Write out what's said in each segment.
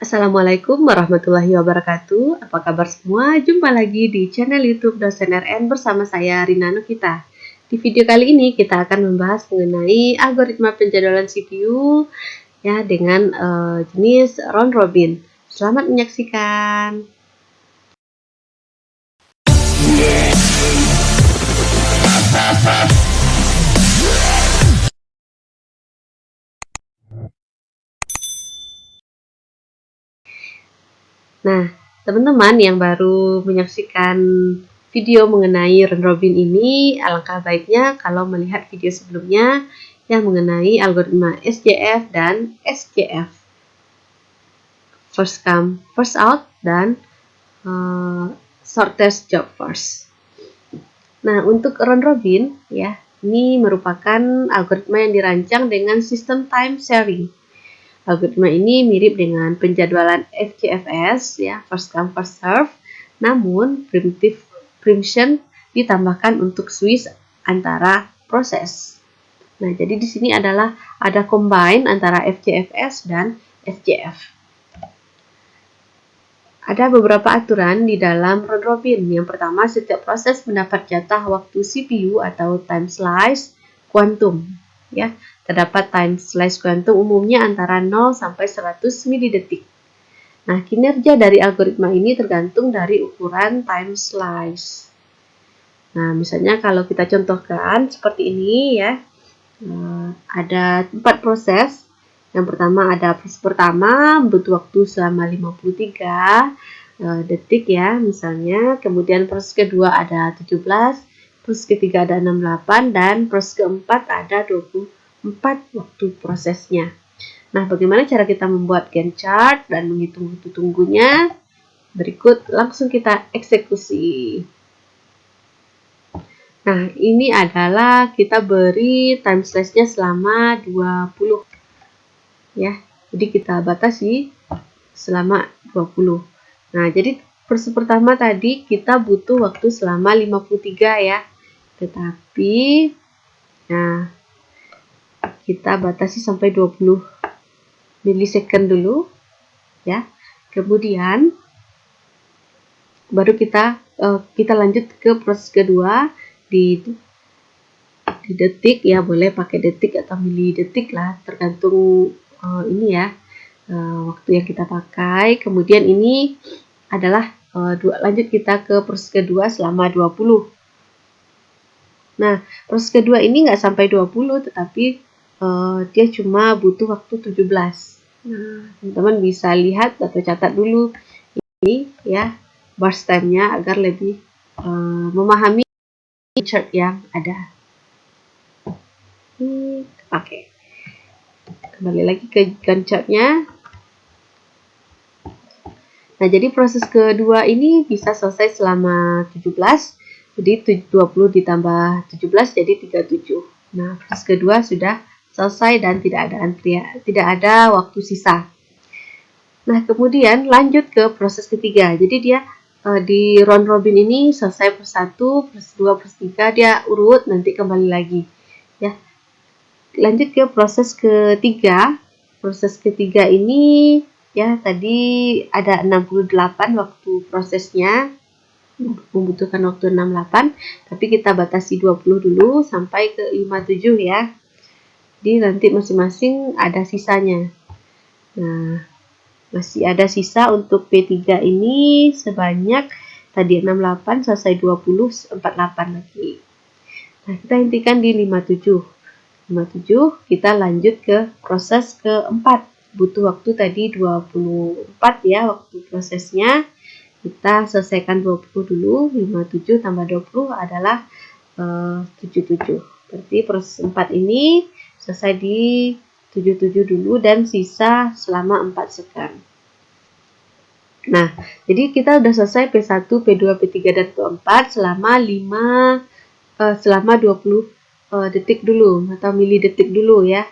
Assalamualaikum warahmatullahi wabarakatuh. Apa kabar semua? Jumpa lagi di channel YouTube Dosen RN bersama saya Rina Nukita. Di video kali ini kita akan membahas mengenai algoritma penjadwalan CPU ya dengan jenis round robin. Selamat menyaksikan. Nah, teman-teman yang baru menyaksikan video mengenai round robin ini, alangkah baiknya kalau melihat video sebelumnya yang mengenai algoritma SJF dan SJF. First come, first out, dan shortest job first. Nah, untuk round robin, ya, ini merupakan algoritma yang dirancang dengan sistem time sharing. Algoritma ini mirip dengan penjadwalan FJFS, ya, first come first serve, namun primitive preemption ditambahkan untuk switch antara proses. Nah, jadi di sini adalah ada combine antara FJFS dan SJF. Ada beberapa aturan di dalam round robin. Yang pertama, setiap proses mendapat jatah waktu CPU atau time slice kuantum, ya. Terdapat time slice kuantum umumnya antara 0 sampai 100 milidetik. Nah, kinerja dari algoritma ini tergantung dari ukuran time slice. Nah, misalnya kalau kita contohkan seperti ini ya, ada 4 proses. Yang pertama ada proses pertama butuh waktu selama 53 detik ya misalnya. Kemudian proses kedua ada 17, proses ketiga ada 68, dan proses keempat ada 24 waktu prosesnya. Nah, bagaimana cara kita membuat Gantt chart dan menghitung waktu tunggunya? Berikut langsung kita eksekusi. Nah, ini adalah kita beri time slice-nya selama 20. Ya, jadi kita batasi selama 20. Nah, jadi proses pertama tadi kita butuh waktu selama 53 ya. Tetapi, nah, kita batasi sampai 20 milisecond dulu ya. Kemudian baru kita lanjut ke proses kedua di detik ya, boleh pakai detik atau milidetik lah, tergantung ini ya waktu yang kita pakai. Kemudian ini adalah lanjut kita ke proses kedua selama 20. Nah, proses kedua ini nggak sampai 20, tetapi dia cuma butuh waktu 17. Nah, teman-teman bisa lihat atau catat dulu ini ya burst time-nya agar lebih memahami chart yang ada. Oke. Kembali lagi ke Gantt chart-nya. Nah, jadi proses kedua ini bisa selesai selama 17. Jadi 20 ditambah 17 jadi 37. Nah, proses kedua sudah selesai dan tidak ada waktu sisa. Nah, kemudian lanjut ke proses ketiga. Jadi dia di round robin ini selesai proses 1, proses 2, proses 3, dia urut nanti kembali lagi. Ya. Lanjut ke proses ketiga. Proses ketiga ini ya tadi ada 68 waktu prosesnya, membutuhkan waktu 68, tapi kita batasi 20 dulu sampai ke 57 ya. Jadi nanti masing-masing ada sisanya. Nah, masih ada sisa untuk P3 ini sebanyak tadi 68 selesai 20, 48 lagi. Nah, kita hentikan di 57. 57 kita lanjut ke proses keempat. Butuh waktu tadi 24 ya waktu prosesnya. Kita selesaikan 20 dulu. 57 tambah 20 adalah 77. Berarti proses 4 ini selesai di 77 dulu dan sisa selama 4 second. Nah, jadi kita udah selesai P1, P2, P3 dan P4 selama 20 detik dulu atau milidetik dulu ya.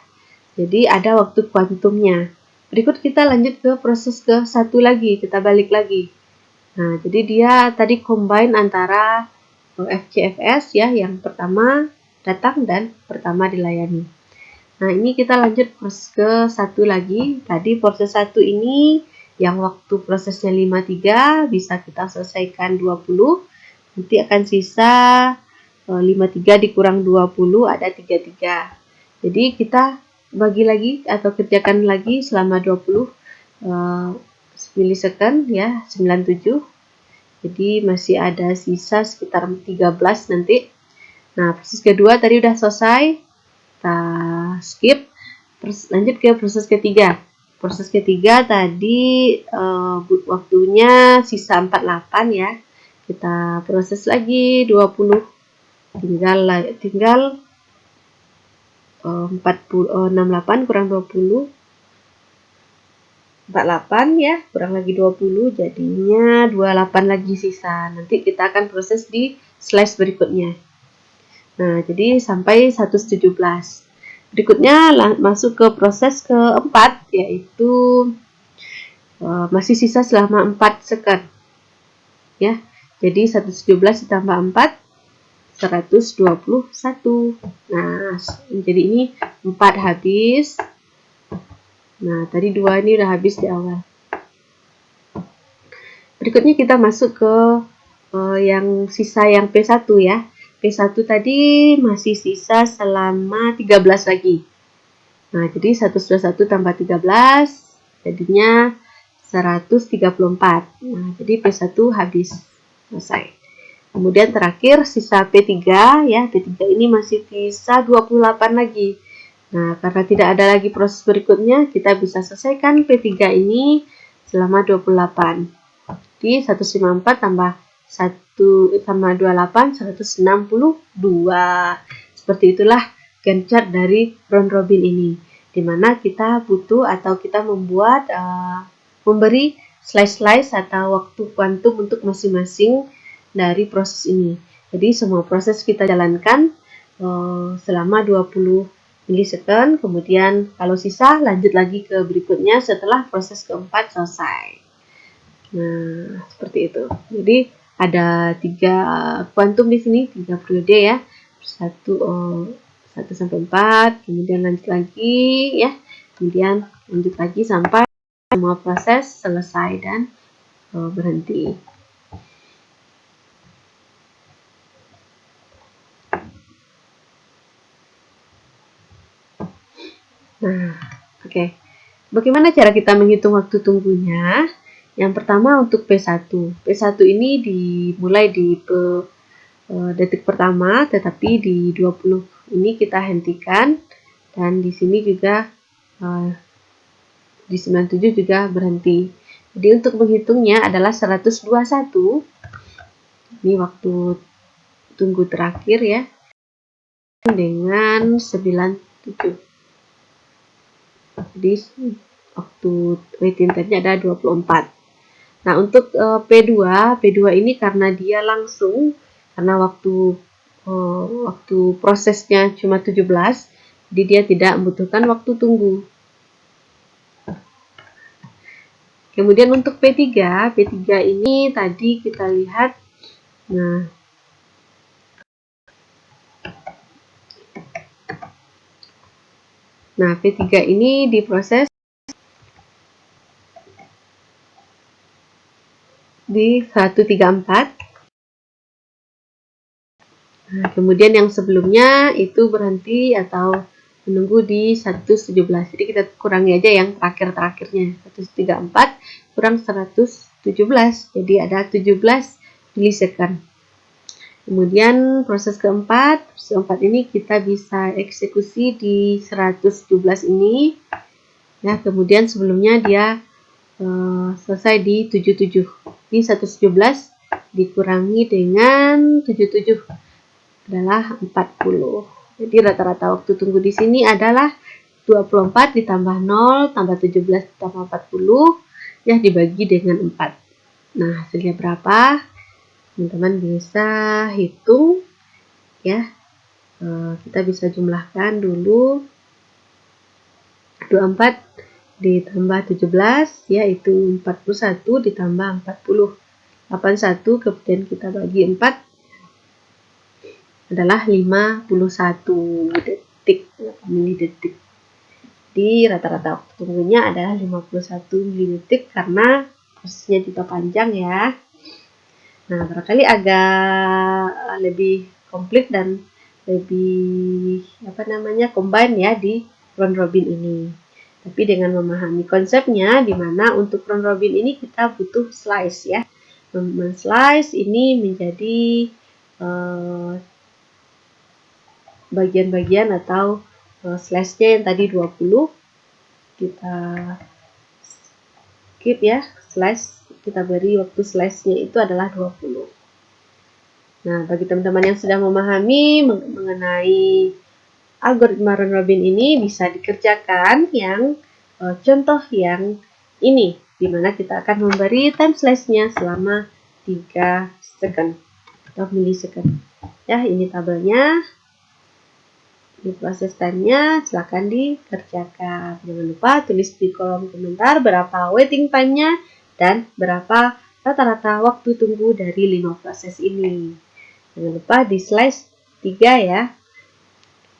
Jadi ada waktu kuantumnya. Berikut kita lanjut ke proses ke satu lagi, kita balik lagi. Nah, jadi dia tadi combine antara FJFS ya, yang pertama datang dan pertama dilayani. Nah, ini kita lanjut proses ke satu lagi. Tadi proses 1 ini yang waktu prosesnya 53 bisa kita selesaikan 20. Nanti akan sisa 53 dikurang 20 ada 33. Jadi kita bagi lagi atau kerjakan lagi selama 20 milisecond ya, 97. Jadi masih ada sisa sekitar 13 nanti. Nah, proses kedua tadi udah selesai. Kita skip. Terus lanjut ke proses ketiga. Proses ketiga tadi waktunya sisa 48 ya. Kita proses lagi 20. Tinggal 68 kurang 20. 48 ya, kurang lagi 20, jadinya 28 lagi sisa. Nanti kita akan proses di slide berikutnya. Nah, jadi sampai 117. Berikutnya masuk ke proses keempat, yaitu masih sisa selama 4 second. Ya, jadi 117 ditambah 4, 121. Nah, jadi ini 4 habis. Nah, tadi 2 ini udah habis di awal. Berikutnya kita masuk ke yang sisa yang P1 ya. P1 tadi masih sisa selama 13 lagi. Nah, jadi 121 tambah 13 jadinya 134. Nah, jadi P1 habis selesai. Kemudian terakhir sisa P3 ya. P3 ini masih sisa 28 lagi. Nah, karena tidak ada lagi proses berikutnya, kita bisa selesaikan P3 ini selama 28. Jadi 154 tambah 1 tambah 28, 162. Seperti itulah Gantt chart dari round robin ini, dimana kita butuh atau kita membuat memberi slice atau waktu kuantum untuk masing-masing dari proses ini. Jadi semua proses kita jalankan selama 20 milisecond, kemudian kalau sisa lanjut lagi ke berikutnya setelah proses keempat selesai. Nah, seperti itu. Jadi ada 3 kuantum di sini, 3 periode ya. 1 sampai 4, kemudian lanjut lagi ya. Kemudian lanjut lagi sampai semua proses selesai dan berhenti. Nah, oke. Bagaimana cara kita menghitung waktu tunggunya? Yang pertama untuk P1. P1 ini dimulai di detik pertama, tetapi di 20 ini kita hentikan. Dan di sini juga di 97 juga berhenti. Jadi untuk menghitungnya adalah 121. Ini waktu tunggu terakhir ya. Dengan 97. Jadi waktu waiting time-nya ada 24. Nah, untuk P2 ini karena dia langsung, karena waktu prosesnya cuma 17, jadi dia tidak membutuhkan waktu tunggu. Kemudian untuk P3 ini tadi kita lihat, Nah, P3 ini diproses di 134. Nah, kemudian yang sebelumnya itu berhenti atau menunggu di 117. Jadi kita kurangi aja yang terakhir-terakhirnya. 134 kurang 117. Jadi ada 17 milisecond. Kemudian proses keempat ini kita bisa eksekusi di 117 ini. Ya, kemudian sebelumnya dia selesai di 77. Di 117 dikurangi dengan 77 adalah 40. Jadi rata-rata waktu tunggu di sini adalah 24 ditambah 0 tambah 17 ditambah 40 ya dibagi dengan 4. Nah, hasilnya berapa? Teman-teman bisa hitung ya. Kita bisa jumlahkan dulu. 24 ditambah 17 yaitu 41 ditambah 40. 81 kemudian kita bagi 4 adalah 51 detik, mili detik. Di rata-rata waktu tunggunya adalah 51 mili-detik karena prosesnya juga panjang ya. Nah, barangkali agak lebih komplit dan lebih combine ya di round robin ini. Tapi dengan memahami konsepnya, di mana untuk round robin ini kita butuh slice ya. Men-slice ini menjadi bagian-bagian atau slash-nya yang tadi 20. Kita skip ya, slash, kita beri waktu slash-nya itu adalah 20. Nah, bagi teman-teman yang sudah memahami mengenai algoritma round robin ini, bisa dikerjakan yang contoh yang ini, di mana kita akan memberi time slash-nya selama 3 second atau milisecond. Ya, ini tabelnya. Di proses time-nya, silakan dikerjakan. Jangan lupa tulis di kolom komentar berapa waiting time-nya dan berapa rata-rata waktu tunggu dari 5 proses ini. Jangan lupa di slide 3 ya.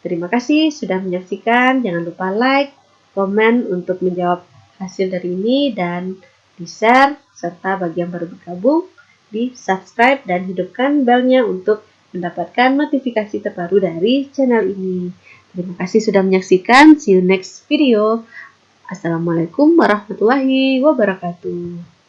Terima kasih sudah menyaksikan. Jangan lupa like, komen untuk menjawab hasil dari ini, dan di-share, serta bagi yang baru bergabung, di-subscribe dan hidupkan belnya untuk mendapatkan notifikasi terbaru dari channel ini. Terima kasih sudah menyaksikan. See you next video. Assalamualaikum warahmatullahi wabarakatuh.